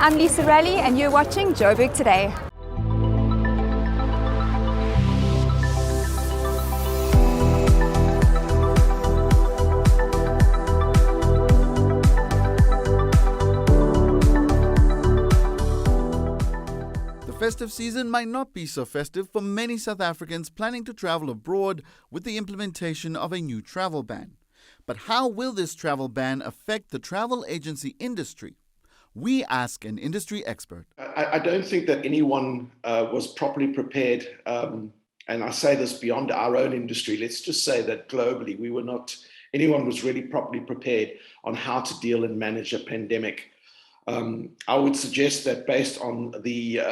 I'm Lisa Raleigh and you're watching Joburg Today. The festive season might not be so festive for many South Africans planning to travel abroad with the implementation of a new travel ban. But how will this travel ban affect the travel agency industry? We ask an industry expert. I don't think that anyone was properly prepared, and I say this beyond our own industry. Let's just say that globally, anyone was really properly prepared on how to deal and manage a pandemic. I would suggest that based on the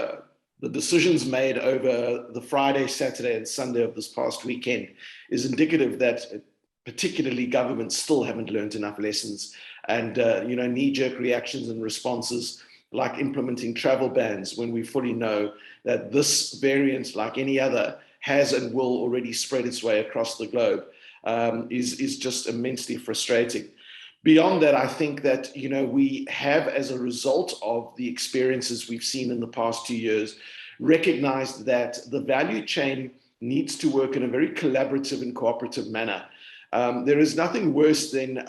decisions made over the Friday, Saturday, and Sunday of this past weekend is indicative that particularly governments still haven't learned enough lessons. And knee-jerk reactions and responses like implementing travel bans when we fully know that this variant, like any other, has and will already spread its way across the globe is just immensely frustrating. Beyond that, I think that we have, as a result of the experiences we've seen in the past 2 years, recognized that the value chain needs to work in a very collaborative and cooperative manner. There is nothing worse than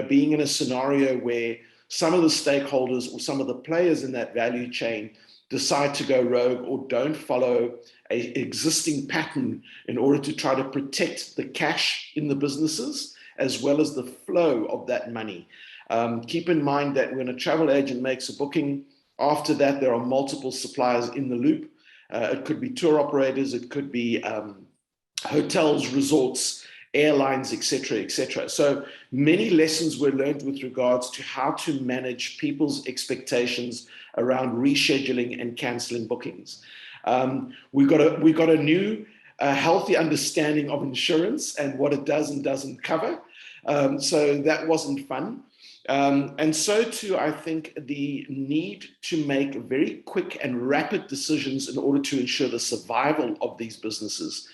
being in a scenario where some of the stakeholders or some of the players in that value chain decide to go rogue or don't follow an existing pattern in order to try to protect the cash in the businesses as well as the flow of that money. Keep in mind that when a travel agent makes a booking, after that there are multiple suppliers in the loop. It could be tour operators, it could be hotels, resorts, airlines, etc., etc. So many lessons were learned with regards to how to manage people's expectations around rescheduling and cancelling bookings. We got a new healthy understanding of insurance and what it does and doesn't cover. So that wasn't fun. And so too, I think the need to make very quick and rapid decisions in order to ensure the survival of these businesses.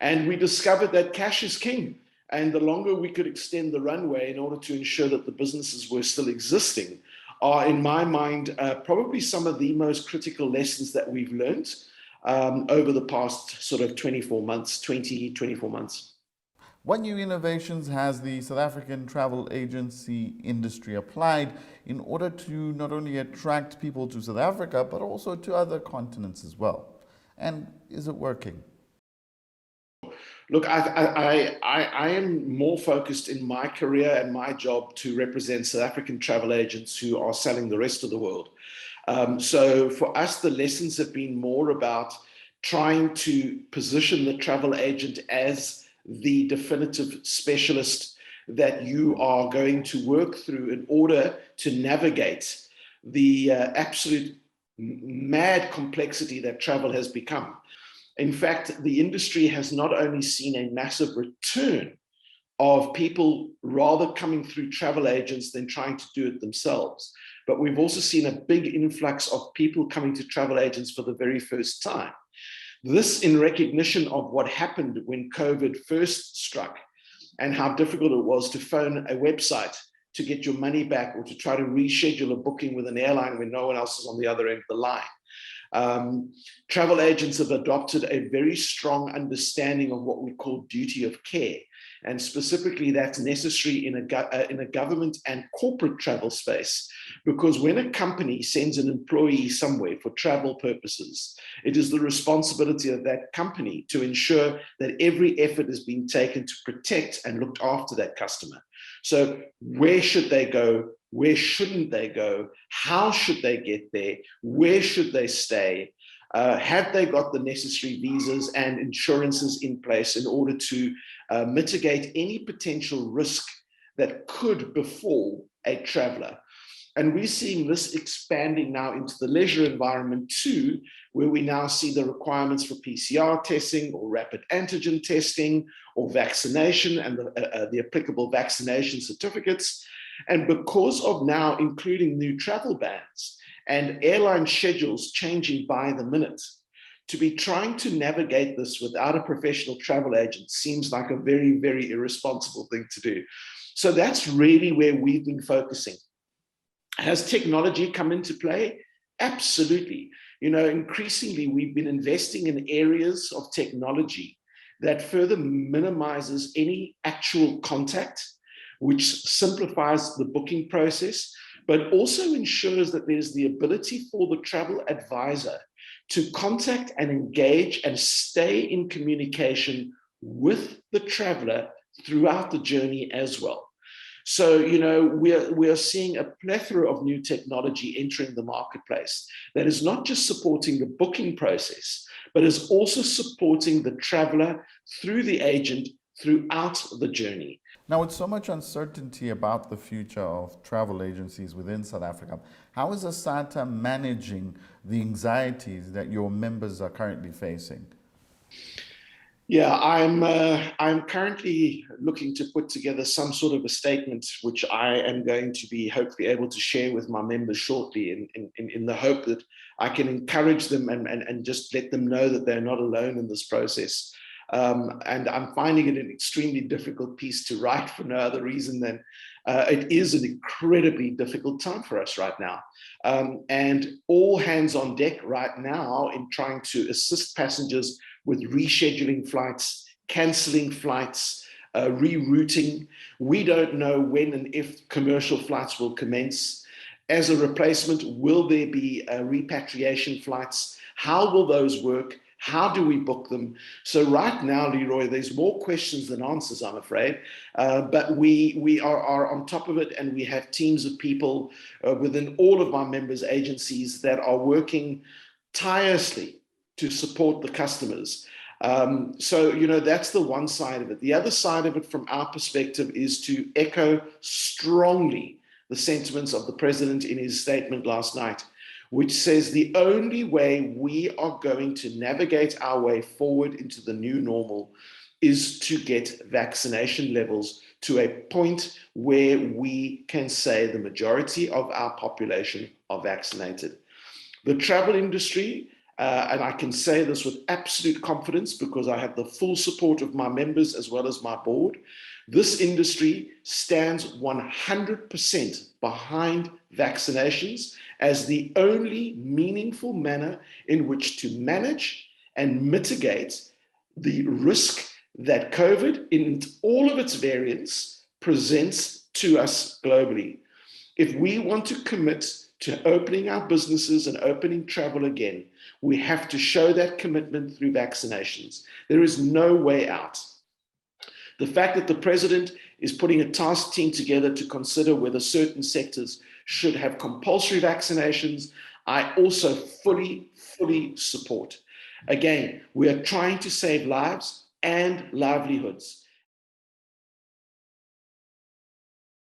And we discovered that cash is king. And the longer we could extend the runway in order to ensure that the businesses were still existing are, in my mind, probably some of the most critical lessons that we've learned over the past sort of 24 months. What new innovations has the South African travel agency industry applied in order to not only attract people to South Africa, but also to other continents as well? And is it working? Look, I am more focused in my career and my job to represent South African travel agents who are selling the rest of the world. So for us, the lessons have been more about trying to position the travel agent as the definitive specialist that you are going to work through in order to navigate the absolute mad complexity that travel has become. In fact, the industry has not only seen a massive return of people rather coming through travel agents than trying to do it themselves, but we've also seen a big influx of people coming to travel agents for the very first time. This in recognition of what happened when COVID first struck and how difficult it was to phone a website to get your money back or to try to reschedule a booking with an airline when no one else is on the other end of the line. Travel agents have adopted a very strong understanding of what we call duty of care. And specifically, that's necessary in a government and corporate travel space, because when a company sends an employee somewhere for travel purposes, it is the responsibility of that company to ensure that every effort is being taken to protect and look after that customer. So where should they go? Where shouldn't they go? How should they get there? Where should they stay? Have they got the necessary visas and insurances in place in order to mitigate any potential risk that could befall a traveler? And we're seeing this expanding now into the leisure environment too, where we now see the requirements for PCR testing or rapid antigen testing or vaccination and the applicable vaccination certificates. And because of now including new travel bans and airline schedules changing by the minute, to be trying to navigate this without a professional travel agent seems like a very, very irresponsible thing to do. So that's really where we've been focusing. Has technology come into play? Absolutely. Increasingly, we've been investing in areas of technology that further minimizes any actual contact, which simplifies the booking process, but also ensures that there's the ability for the travel advisor to contact and engage and stay in communication with the traveler throughout the journey as well. So, we are seeing a plethora of new technology entering the marketplace that is not just supporting the booking process, but is also supporting the traveler through the agent throughout the journey. Now, with so much uncertainty about the future of travel agencies within South Africa, how is ASATA managing the anxieties that your members are currently facing? Yeah, I'm currently looking to put together some sort of a statement, which I am going to be hopefully able to share with my members shortly, in the hope that I can encourage them and just let them know that they're not alone in this process. And I'm finding it an extremely difficult piece to write for no other reason than it is an incredibly difficult time for us right now. And all hands on deck right now in trying to assist passengers with rescheduling flights, canceling flights, rerouting. We don't know when and if commercial flights will commence. As a replacement, will there be repatriation flights? How will those work? How do we book them? So right now, Leroy, there's more questions than answers, I'm afraid. But we are on top of it, and we have teams of people within all of my members' agencies that are working tirelessly to support the customers. So, that's the one side of it. The other side of it, from our perspective, is to echo strongly the sentiments of the president in his statement last night, which says the only way we are going to navigate our way forward into the new normal is to get vaccination levels to a point where we can say the majority of our population are vaccinated. The travel industry, and I can say this with absolute confidence because I have the full support of my members as well as my board, this industry stands 100% behind vaccinations as the only meaningful manner in which to manage and mitigate the risk that COVID, in all of its variants, presents to us globally. If we want to commit to opening our businesses and opening travel again, we have to show that commitment through vaccinations. There is no way out. The fact that the president is putting a task team together to consider whether certain sectors should have compulsory vaccinations, I also fully support. Again, we are trying to save lives and livelihoods.